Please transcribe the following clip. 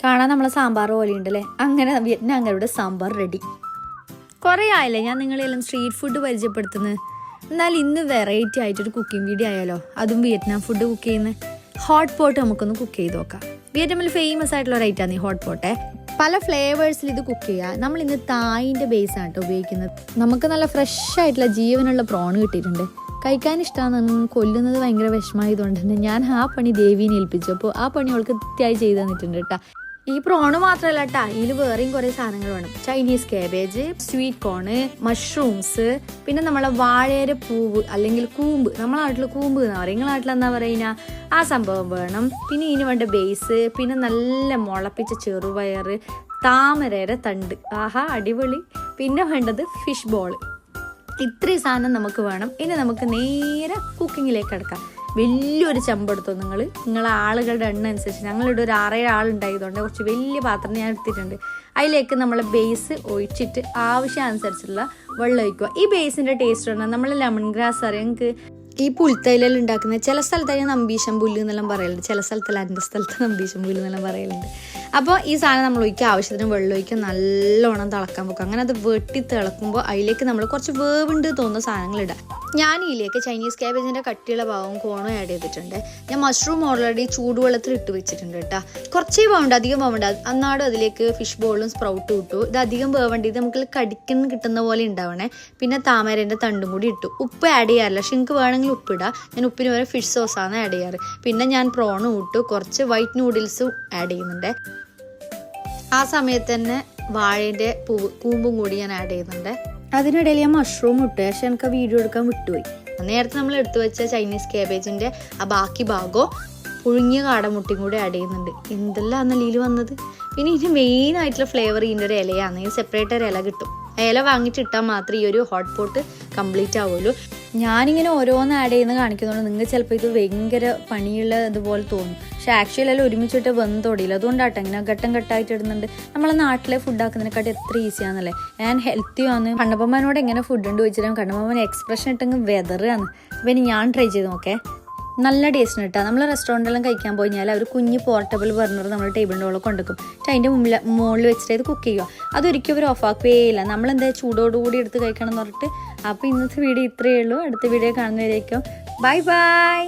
കാണാൻ നമ്മളെ സാമ്പാർ പോലെ ഉണ്ടല്ലേ. അങ്ങനെ വിയറ്റ്നാംകാരുടെ സാമ്പാർ റെഡി. കുറേ ആയല്ലേ ഞാൻ നിങ്ങളെല്ലാം സ്ട്രീറ്റ് ഫുഡ് പരിചയപ്പെടുത്തുന്നത്. എന്നാൽ ഇന്ന് വെറൈറ്റി ആയിട്ടൊരു കുക്കിംഗ് വീഡിയോ ആയാലോ, അതും വിയറ്റ്നാം ഫുഡ് കുക്ക് ചെയ്യുന്നത്. ഹോട്ട് പോട്ട് നമുക്കൊന്ന് കുക്ക് ചെയ്ത് നോക്കാം. വിയറ്റ്നാമിൽ ഫേമസ് ആയിട്ടുള്ള ഒരു ഐറ്റാണ് ഈ ഹോട്ട് പോട്ടെ. പല ഫ്ലേവേഴ്സിൽ ഇത് കുക്ക് ചെയ്യുക. നമ്മൾ ഇന്ന് തായിൻ്റെ ബേസാണ് കേട്ടോ ഉപയോഗിക്കുന്നത്. നമുക്ക് നല്ല ഫ്രഷ് ആയിട്ടുള്ള ജീവനുള്ള പ്രോൺ കിട്ടിയിട്ടുണ്ട്. കഴിക്കാൻ ഇഷ്ടമാണ്. കൊല്ലുന്നത് ഭയങ്കര വിഷമമായതുകൊണ്ട് തന്നെ ഞാൻ ആ പണി ദേവീനെ ഏൽപ്പിച്ചു. അപ്പോൾ ആ പണി അവൾക്ക് കൃത്യമായി ചെയ്ത് തന്നിട്ടുണ്ട് കേട്ടോ. ഈ പ്രോണ് മാത്രമല്ല കേട്ടോ, ഇതിൽ വേറെയും കുറേ സാധനങ്ങൾ വേണം. Chinese cabbage, sweet cone, mushrooms, പിന്നെ നമ്മളെ വാഴയുടെ പൂവ് അല്ലെങ്കിൽ കൂമ്പ്, നമ്മളെ നാട്ടിൽ കൂമ്പ് എന്നാ പറയുക, നിങ്ങളുടെ നാട്ടിൽ എന്താ പറയുക, ആ സംഭവം വേണം. പിന്നെ ഇതിന് വേണ്ട ബേസ്, പിന്നെ നല്ല മുളപ്പിച്ച ചെറുപയർ, താമരയുടെ തണ്ട്, ആഹാ അടിപൊളി. പിന്നെ വേണ്ടത് ഫിഷ് ബോൾ. ഇത്രയും സാധനം നമുക്ക് വേണം. ഇനി നമുക്ക് നേരെ കുക്കിങ്ങിലേക്ക് കിടക്കാം. വലിയൊരു ചെമ്പെടുത്തോ നിങ്ങളെ ആളുകളുടെ എണ്ണം അനുസരിച്ച്. ഞങ്ങളിവിടെ ഒരു 6-7 ആളുണ്ടായതുകൊണ്ട് കുറച്ച് വലിയ പാത്രം ഞാൻ എടുത്തിട്ടുണ്ട്. അതിലേക്ക് നമ്മൾ ബേസ് ഒഴിച്ചിട്ട് ആവശ്യാനുസരിച്ചുള്ള വെള്ളം ഒഴിക്കുക. ഈ ബേസിൻ്റെ ടേസ്റ്റ് പറഞ്ഞാൽ നമ്മൾ ലെമൺ ഗ്രാസ് അറിയാം. ഞങ്ങൾക്ക് ഈ പുൽത്തൈലെല്ലാം ഉണ്ടാക്കുന്നത് ചില സ്ഥലത്ത് നമ്പീശം പുല്ല് എന്നെല്ലാം പറയലുണ്ട്, ചില സ്ഥലത്തല്ല, എൻ്റെ സ്ഥലത്ത് നമ്പീശം പുല്ല് എന്നെല്ലാം പറയലുണ്ട്. അപ്പോൾ ഈ സാധനം നമ്മൾ ഒഴിക്കുക, ആവശ്യത്തിന് വെള്ളം ഒഴിക്കുക, നല്ലോണം തിളക്കാൻ വെക്കുക. അങ്ങനെ അത് വെട്ടി തിളക്കുമ്പോൾ അതിലേക്ക് നമ്മൾ കുറച്ച് വേവുണ്ട് തോന്നുന്ന സാധനങ്ങൾ ഇടാം. ഞാൻ ഇതിലേക്ക് ചൈനീസ് കാബേജിൻ്റെ കട്ടിയുള്ള ഭാഗവും കോണും ആഡ് ചെയ്തിട്ടുണ്ട്. ഞാൻ മഷ്റൂം ഓൾറെഡി ചൂടുവെള്ളത്തിൽ ഇട്ട് വെച്ചിട്ടുണ്ട് കേട്ടോ. കുറച്ചേ വേണ്ട, അധികം വേണ്ട. അന്നാടും അതിലേക്ക് ഫിഷ് ബോളും സ്പ്രൗട്ടും ഇട്ടു. ഇത് അധികം വേവേണ്ട, ഇത് നമുക്ക് കടിക്കുന്ന കിട്ടുന്ന പോലെ ഉണ്ടാവണേ. പിന്നെ താമരേൻ്റെ തണ്ടും കൂടി ഇട്ടു. ഉപ്പ് ആഡ് ചെയ്യാറില്ല, പക്ഷെ എനിക്ക് വേണമെങ്കിൽ ഉപ്പിടാം. ഞാൻ ഉപ്പിന് വരെ ഫിഷ് സോസാണ് ആഡ് ചെയ്യാറ്. പിന്നെ ഞാൻ പ്രോണും ഇട്ടു, കുറച്ച് വൈറ്റ് നൂഡിൽസും ആഡ് ചെയ്യുന്നുണ്ട്. ആ സമയത്ത് തന്നെ വാഴേൻ്റെ കൂമ്പും കൂടി ഞാൻ ആഡ് ചെയ്യുന്നുണ്ട്. അതിനിടയിൽ ഞാൻ മഷ്റൂം ഇട്ടു, പക്ഷെ എനിക്ക് വീഡിയോ എടുക്കാൻ വിട്ടുപോയി. നേരത്തെ നമ്മൾ എടുത്തു വെച്ച ചൈനീസ് കാബേജിൻ്റെ ആ ബാക്കി ഭാഗമോ പുഴുങ്ങിയ കാടമുട്ടിയും കൂടി ആഡ് ചെയ്യുന്നുണ്ട്. എന്തെല്ലാം നെല്ലിയിൽ വന്നത്. പിന്നെ ഇതിന് മെയിൻ ആയിട്ടുള്ള ഫ്ലേവർ ഇതിൻ്റെ ഒരു ഇലയാണ്. ഈ സെപ്പറേറ്റ് ഒരു ഇല കിട്ടും. ഇല വാങ്ങിയിട്ട് ഇട്ടാൽ മാത്രമേ ഈ ഒരു ഹോട്ട് പോട്ട് കംപ്ലീറ്റ് ആവുള്ളൂ. ഞാനിങ്ങനെ ഓരോന്ന് ആഡ് ചെയ്യുന്ന കാണിക്കുന്നതുകൊണ്ട് നിങ്ങൾക്ക് ചിലപ്പോൾ ഇത് ഭയങ്കര പണിയുള്ള ഇതുപോലെ തോന്നും. പക്ഷേ ആക്ച്വലി എല്ലാം ഒരുമിച്ചിട്ട് വെന്തൊടിയില്ല. അതുകൊണ്ടാട്ടെ ഇങ്ങനെ ഘട്ടം ഘട്ടമായിട്ട് ഇടുന്നുണ്ട്. നമ്മളെ നാട്ടിലെ ഫുഡ് ആക്കുന്നതിനെക്കാട്ടി എത്ര ഈസിയാണെന്നല്ലേ. ഞാൻ ഹെൽത്തിയാണ്. കണ്ണപ്പമ്മനോട് എങ്ങനെ ഫുഡ് ഉണ്ട് ചോദിച്ചിട്ടും കണ്ണപ്പമ്മൻ എക്സ്പ്രഷൻ ഇട്ടെങ്കിൽ വെതറാണ്. അപ്പം ഇനി ഞാൻ ട്രൈ ചെയ്ത് നോക്കേ. നല്ല ടേസ്റ്റിന് കിട്ടുക. നമ്മൾ റെസ്റ്റോറൻറ്റെല്ലാം കഴിക്കാൻ പോയി കഴിഞ്ഞാൽ അവർ കുഞ്ഞ് പോർട്ടബിൾ ബർണർ നമ്മൾ ടേബിളിൻ്റെ മുകളിൽ കൊണ്ടുവെക്കും. പക്ഷേ അതിൻ്റെ മുകളിൽ വെച്ചിട്ട് ഇത് കുക്ക് ചെയ്യുക. അതൊരിക്കലും അവർ ഓഫാക്കുകയേ ഇല്ല. നമ്മളെന്താ ചൂടോടുകൂടി എടുത്ത് കഴിക്കണം എന്ന് പറഞ്ഞിട്ട്. അപ്പോൾ ഇന്നത്തെ വീഡിയോ ഇത്രയേ ഉള്ളൂ. അടുത്ത വീഡിയോ കാണുന്നവരേക്കും ബൈ ബൈ.